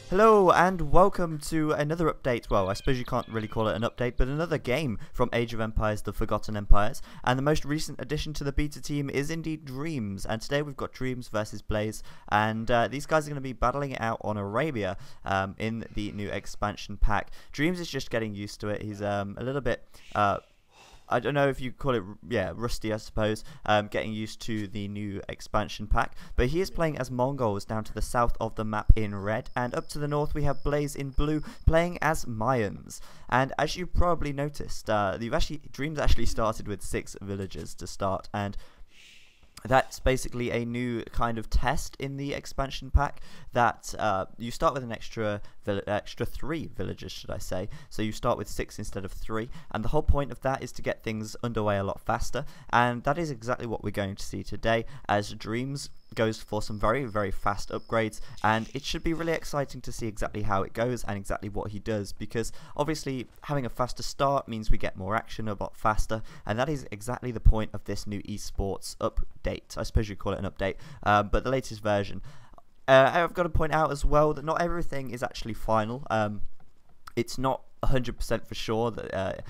Hello and welcome to another update. Well, I suppose you can't really call it an update, but another game from Age of Empires, the Forgotten Empires. And the most recent addition to the beta team is indeed Dreams. And today we've got Dreams versus Bleys. And these guys are going to be battling it out on Arabia in the new expansion pack. Dreams is just getting used to it. He's a little bit... I don't know if you call it, rusty, I suppose, getting used to the new expansion pack. But he is playing as Mongols down to the south of the map in red. And up to the north, we have Bleys in blue playing as Mayans. And as you probably noticed, Dreams actually started with 6 villagers to start. And that's basically a new kind of test in the expansion pack that you start with an extra 3 villagers, should I say. So you start with 6 instead of 3, and the whole point of that is to get things underway a lot faster, and that is exactly what we're going to see today as Dreams goes for some very, very fast upgrades, and it should be really exciting to see exactly how it goes and exactly what he does, because obviously having a faster start means we get more action a lot faster, and that is exactly the point of this new esports update. I suppose you call it an update, but the latest version. I've got to point out as well that not everything is actually final. It's not 100% for sure that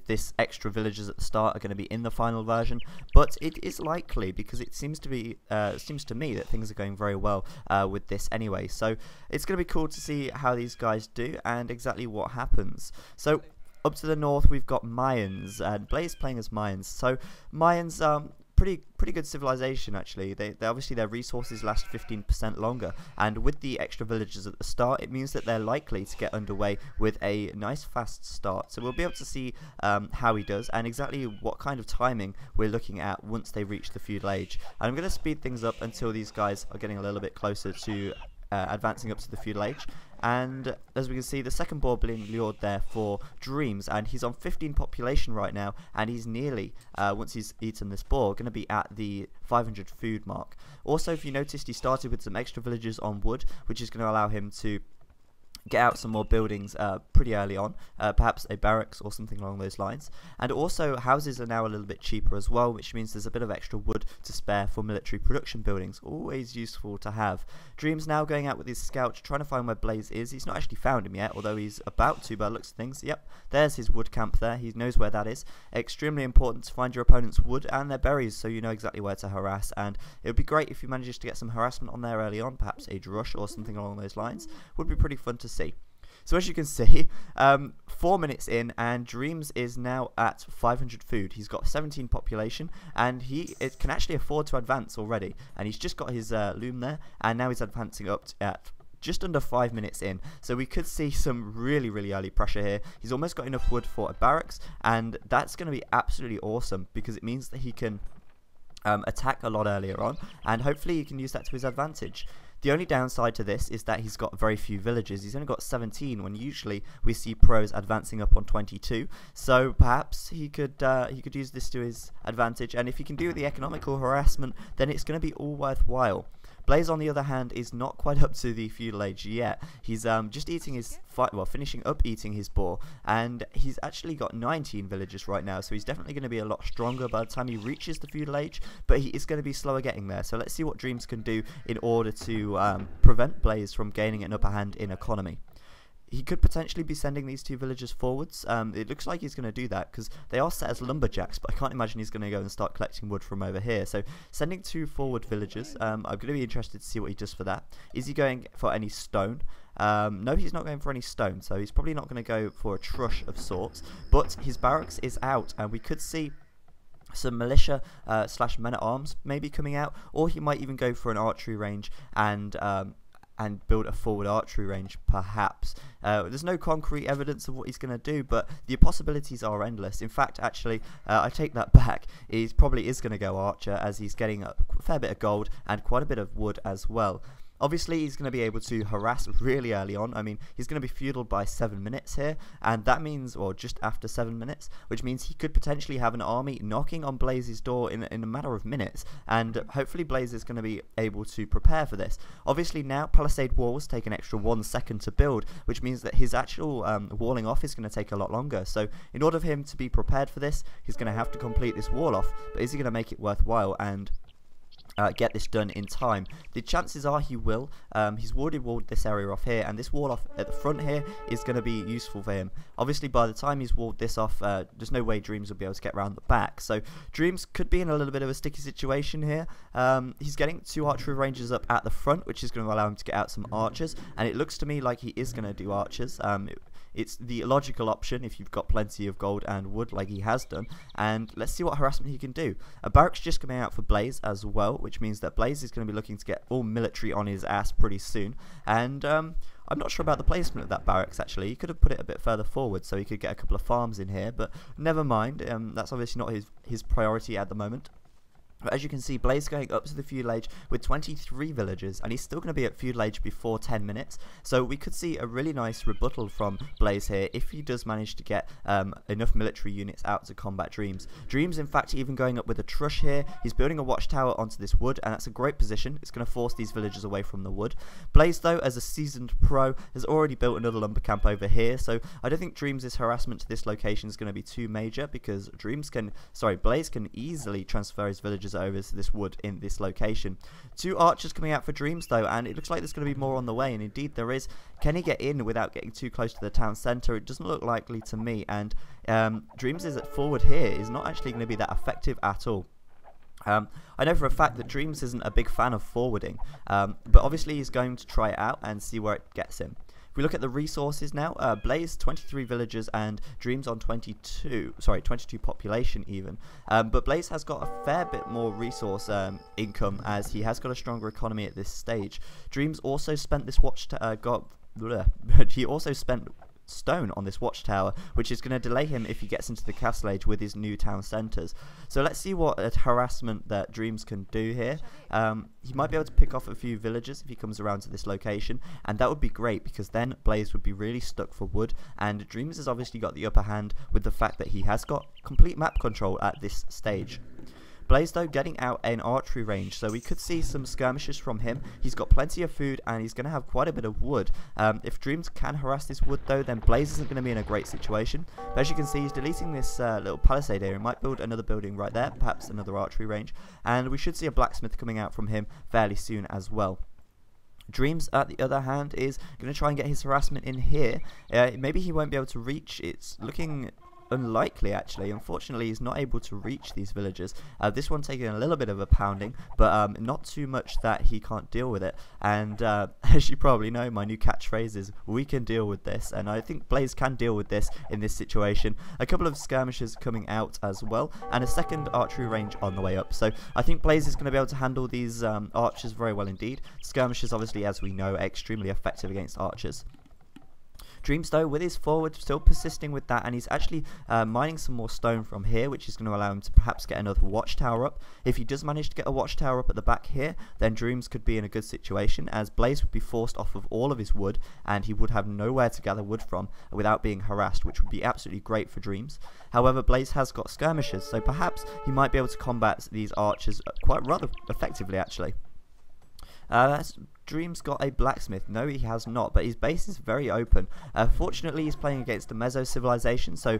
this extra villagers at the start are going to be in the final version, but it is likely because it seems to be seems to me that things are going very well with this anyway. So it's going to be cool to see how these guys do and exactly what happens. So up to the north we've got Mayans, and Bleys playing as Mayans. So Mayans pretty good civilization actually. They obviously their resources last 15% longer, and with the extra villagers at the start, it means that they're likely to get underway with a nice fast start. So we'll be able to see how he does and exactly what kind of timing we're looking at once they reach the feudal age. And I'm going to speed things up until these guys are getting a little bit closer to advancing up to the feudal age. And as we can see, the second boar being lured there for Dreams, and he's on 15 population right now, and he's nearly, once he's eaten this boar, going to be at the 500 food mark. Also, if you noticed, he started with some extra villagers on wood, which is going to allow him to get out some more buildings pretty early on, perhaps a barracks or something along those lines. And also houses are now a little bit cheaper as well, which means there's a bit of extra wood to spare for military production buildings, always useful to have. Dreams now going out with his scout, trying to find where Bleys is. He's not actually found him yet, although he's about to by the looks of things. Yep, there's his wood camp there, he knows where that is. Extremely important to find your opponent's wood and their berries so you know exactly where to harass, and it would be great if you managed to get some harassment on there early on, perhaps a rush or something along those lines. Would be pretty fun to see. So as you can see, 4 minutes in, and Dreams is now at 500 food. He's got 17 population, and he can actually afford to advance already. And he's just got his loom there, and now he's advancing up at just under 5 minutes in. So we could see some really, really early pressure here. He's almost got enough wood for a barracks, and that's going to be absolutely awesome because it means that he can attack a lot earlier on, and hopefully he can use that to his advantage. The only downside to this is that he's got very few villagers. He's only got 17 when usually we see pros advancing up on 22. So perhaps he could use this to his advantage, and if he can do the economical harassment, then it's going to be all worthwhile. Bleys, on the other hand, is not quite up to the feudal age yet. He's just eating his finishing up eating his boar, and he's actually got 19 villagers right now, so he's definitely going to be a lot stronger by the time he reaches the feudal age, but he is going to be slower getting there. So let's see what Dreams can do in order to prevent Bleys from gaining an upper hand in economy. He could potentially be sending these 2 villagers forwards. It looks like he's going to do that because they are set as lumberjacks, but I can't imagine he's going to go and start collecting wood from over here. So sending 2 forward villagers, I'm going to be interested to see what he does for that. Is he going for any stone? No, he's not going for any stone, so he's probably not going to go for a trush of sorts, but his barracks is out, and we could see some militia slash men-at-arms maybe coming out, or he might even go for an archery range and build a forward archery range, perhaps. There's no concrete evidence of what he's going to do, but the possibilities are endless. In fact, actually, I take that back. He probably is going to go archer, as he's getting a fair bit of gold and quite a bit of wood as well. Obviously, he's going to be able to harass really early on. I mean, he's going to be feudal by 7 minutes here, and that means, or just after 7 minutes, which means he could potentially have an army knocking on Bleys' door in a matter of minutes, and hopefully Bleys is going to be able to prepare for this. Obviously, now Palisade walls take an extra 1 second to build, which means that his actual walling off is going to take a lot longer. So, in order for him to be prepared for this, he's going to have to complete this wall off, but is he going to make it worthwhile? And get this done in time. The chances are he will. He's already walled this area off here, and this wall off at the front here is going to be useful for him. Obviously, by the time he's walled this off, there's no way Dreams will be able to get around the back. So Dreams could be in a little bit of a sticky situation here. He's getting 2 archery ranges up at the front, which is going to allow him to get out some archers, and it looks to me like he is going to do archers. It's the logical option if you've got plenty of gold and wood like he has done. And let's see what harassment he can do. A barracks just coming out for Bleys as well, which means that Bleys is going to be looking to get all military on his ass pretty soon. And I'm not sure about the placement of that barracks actually. He could have put it a bit further forward so he could get a couple of farms in here, but never mind. That's obviously not his priority at the moment. But as you can see, Bleys going up to the feudal age with 23 villagers, and he's still going to be at feudal age before 10 minutes. So we could see a really nice rebuttal from Bleys here if he does manage to get enough military units out to combat Dreams. Dreams, in fact, even going up with a trush here. He's building a watchtower onto this wood, and that's a great position. It's going to force these villagers away from the wood. Bleys, though, as a seasoned pro, has already built another lumber camp over here. So I don't think Dreams' harassment to this location is going to be too major, because Bleys can easily transfer his villagers over to this wood in this location. 2 archers coming out for Dreams though, and it looks like there's going to be more on the way, and indeed there is. Can he get in without getting too close to the town centre? It doesn't look likely to me, and Dreams is at forward here is not actually going to be that effective at all. I know for a fact that Dreams isn't a big fan of forwarding, but obviously he's going to try it out and see where it gets him. If we look at the resources now, Bleys 23 villagers and Dreams on 22 population even. But Bleys has got a fair bit more resource income, as he has got a stronger economy at this stage. Dreams also spent this he also spent stone on this watchtower, which is going to delay him if he gets into the castle age with his new town centres. So let's see what harassment that Dreams can do here. He might be able to pick off a few villagers if he comes around to this location, and that would be great, because then Bleys would be really stuck for wood, and Dreams has obviously got the upper hand with the fact that he has got complete map control at this stage. Bleys, though, getting out an archery range, so we could see some skirmishes from him. He's got plenty of food, and he's going to have quite a bit of wood. If Dreams can harass this wood, though, then Bleys isn't going to be in a great situation. But as you can see, he's deleting this little palisade area. He might build another building right there, perhaps another archery range, and we should see a blacksmith coming out from him fairly soon as well. Dreams, at the other hand, is going to try and get his harassment in here. Maybe he won't be able to reach. It's looking unlikely, actually. Unfortunately, he's not able to reach these villagers. This one taking a little bit of a pounding, but not too much that he can't deal with it. And as you probably know, my new catchphrase is, we can deal with this, and I think Bleys can deal with this in this situation. A couple of skirmishes coming out as well, and a second archery range on the way up. So I think Bleys is going to be able to handle these archers very well indeed. Skirmishes, obviously, as we know, are extremely effective against archers. Dreams, though, with his forward, still persisting with that, and he's actually mining some more stone from here, which is going to allow him to perhaps get another watchtower up. If he does manage to get a watchtower up at the back here, then Dreams could be in a good situation, as Bleys would be forced off of all of his wood, and he would have nowhere to gather wood from without being harassed, which would be absolutely great for Dreams. However, Bleys has got skirmishers, so perhaps he might be able to combat these archers quite rather effectively, actually. Dreams got a blacksmith. No, he has not, but his base is very open. Fortunately, he's playing against a meso civilization, so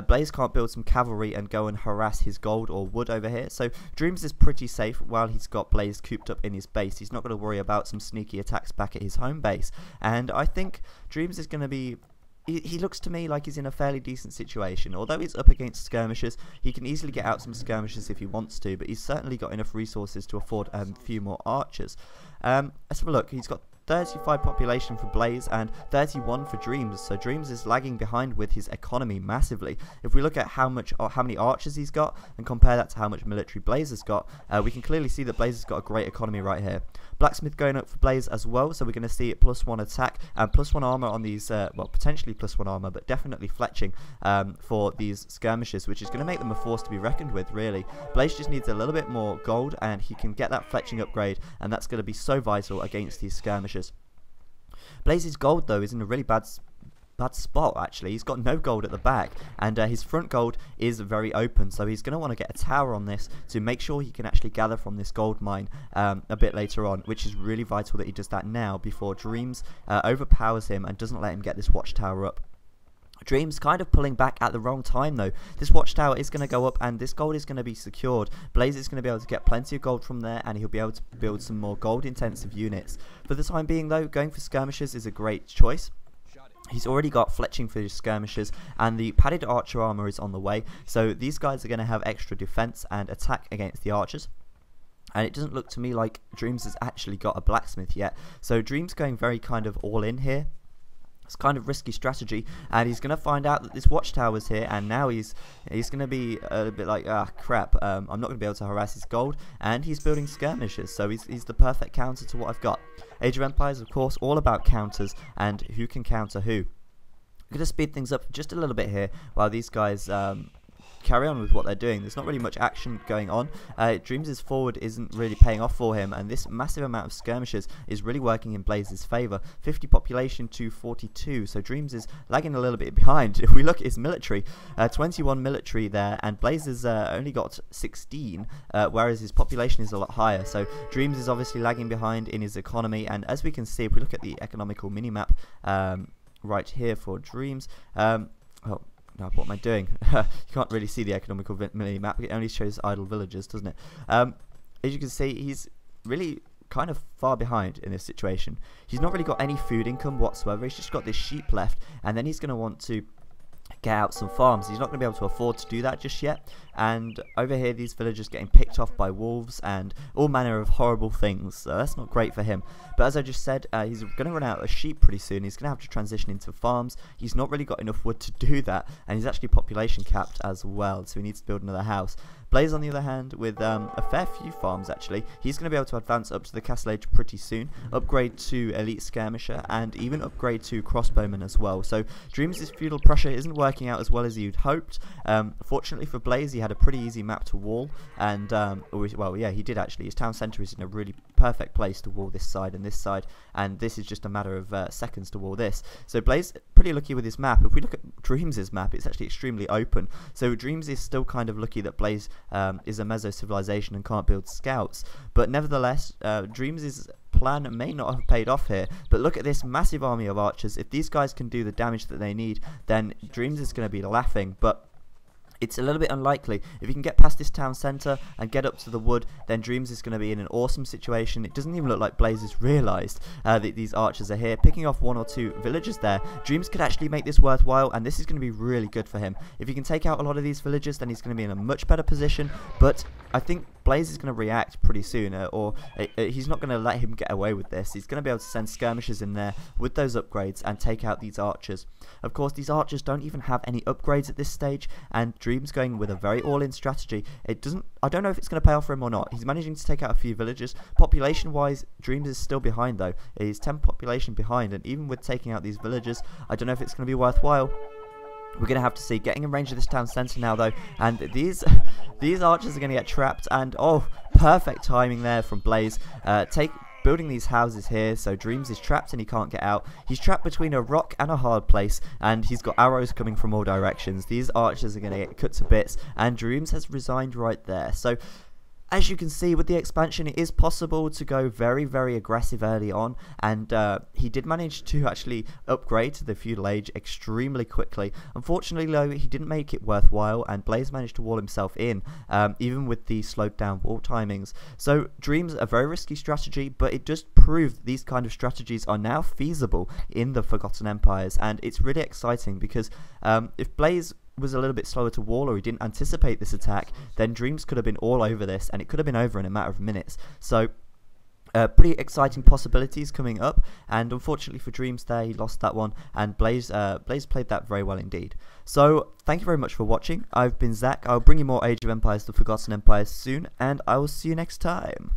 Bleys can't build some cavalry and go and harass his gold or wood over here. So Dreams is pretty safe while he's got Bleys cooped up in his base. He's not going to worry about some sneaky attacks back at his home base, and I think Dreams is going to be... He looks to me like he's in a fairly decent situation. Although he's up against skirmishers, he can easily get out some skirmishers if he wants to, but he's certainly got enough resources to afford a few more archers. Let's have a look. He's got 35 population for Bleys and 31 for Dreams, so Dreams is lagging behind with his economy massively. If we look at how many archers he's got and compare that to how much military Bleys has got, we can clearly see that Bleys has got a great economy right here. Blacksmith going up for Bleys as well, so we're going to see it +1 attack and +1 armor on these, well, potentially +1 armor, but definitely fletching for these skirmishes, which is going to make them a force to be reckoned with, really. Bleys just needs a little bit more gold, and he can get that fletching upgrade, and that's going to be so vital against these skirmishes. Bleys' gold, though, is in a really bad spot, actually. He's got no gold at the back, and his front gold is very open, so he's going to want to get a tower on this to make sure he can actually gather from this gold mine a bit later on, which is really vital that he does that now before Dreams overpowers him and doesn't let him get this watchtower up. Dreams kind of pulling back at the wrong time though. This watchtower is going to go up and this gold is going to be secured. Bleys is going to be able to get plenty of gold from there, and he'll be able to build some more gold intensive units. For the time being though, going for skirmishers is a great choice. He's already got fletching for his skirmishers, and the padded archer armor is on the way, so these guys are going to have extra defense and attack against the archers. And it doesn't look to me like Dreams has actually got a blacksmith yet, so Dreams going very kind of all in here. It's kind of risky strategy, and he's going to find out that this watchtower's here, and now he's going to be a bit like, ah, crap, I'm not going to be able to harass his gold, and he's building skirmishers, so he's the perfect counter to what I've got. Age of Empires, of course, all about counters, and who can counter who. I'm going to speed things up just a little bit here, while these guys carry on with what they're doing. There's not really much action going on. Dreams' forward isn't really paying off for him, and this massive amount of skirmishers is really working in Bleys' favour. 50 population to 42, so Dreams is lagging a little bit behind. If we look at his military, 21 military there, and Bleys has only got 16, whereas his population is a lot higher. So Dreams is obviously lagging behind in his economy, and as we can see, if we look at the economical minimap right here for Dreams, no, what am I doing? You can't really see the economical mini-map. It only shows idle villagers, doesn't it? As you can see, he's really kind of far behind in this situation. He's not really got any food income whatsoever. He's just got this sheep left, and then he's going to want to get out some farms. He's not going to be able to afford to do that just yet, and over here these villagers getting picked off by wolves and all manner of horrible things, so that's not great for him. But as I just said, he's going to run out of sheep pretty soon. He's going to have to transition into farms. He's not really got enough wood to do that, and he's actually population capped as well, so he needs to build another house. Bleys, on the other hand, with a fair few farms actually, he's going to be able to advance up to the castle age pretty soon, upgrade to elite skirmisher, and even upgrade to crossbowman as well. So Dreams' feudal pressure isn't working out as well as you'd hoped. Fortunately for Bleys, he had a pretty easy map to wall, and well, yeah, he did actually. His town centre is in a really perfect place to wall this side and this side, and this is just a matter of seconds to wall this. So Bleys pretty lucky with his map. If we look at Dreams' map, it's actually extremely open, so Dreams is still kind of lucky that Bleys is a meso civilization and can't build scouts, but nevertheless, Dreams' plan may not have paid off here. But look at this massive army of archers. If these guys can do the damage that they need, then Dreams is going to be laughing, but it's a little bit unlikely. If you can get past this town centre and get up to the wood, then Dreams is going to be in an awesome situation. It doesn't even look like Bleys has realised that these archers are here. Picking off one or two villagers there, Dreams could actually make this worthwhile, and this is going to be really good for him. If he can take out a lot of these villagers, then he's going to be in a much better position, but I think Bleys is going to react pretty soon, or he's not going to let him get away with this. He's going to be able to send skirmishers in there with those upgrades and take out these archers. Of course, these archers don't even have any upgrades at this stage, and Dreams going with a very all-in strategy. I don't know if it's going to pay off for him or not. He's managing to take out a few villagers. Population-wise, Dreams is still behind though. He's 10 population behind, and even with taking out these villagers, I don't know if it's going to be worthwhile. We're going to have to see. Getting in range of this town centre now though, and these archers are going to get trapped, and oh, perfect timing there from Bleys. Building these houses here, so Dreams is trapped and he can't get out. He's trapped between a rock and a hard place, and he's got arrows coming from all directions. These archers are going to get cut to bits, and Dreams has resigned right there. So as you can see, with the expansion, it is possible to go very, very aggressive early on, and he did manage to actually upgrade to the feudal age extremely quickly. Unfortunately, though, he didn't make it worthwhile, and Bleys managed to wall himself in, even with the slowed down wall timings. So Dreams, a very risky strategy, but it does prove that these kind of strategies are now feasible in the Forgotten Empires, and it's really exciting because if Bleys was a little bit slower to wall, or he didn't anticipate this attack, then Dreams could have been all over this, and it could have been over in a matter of minutes. So pretty exciting possibilities coming up, and unfortunately for Dreams there, he lost that one, and Bleys played that very well indeed. So thank you very much for watching. I've been Zach. I'll bring you more Age of Empires: The Forgotten Empires soon, and I will see you next time.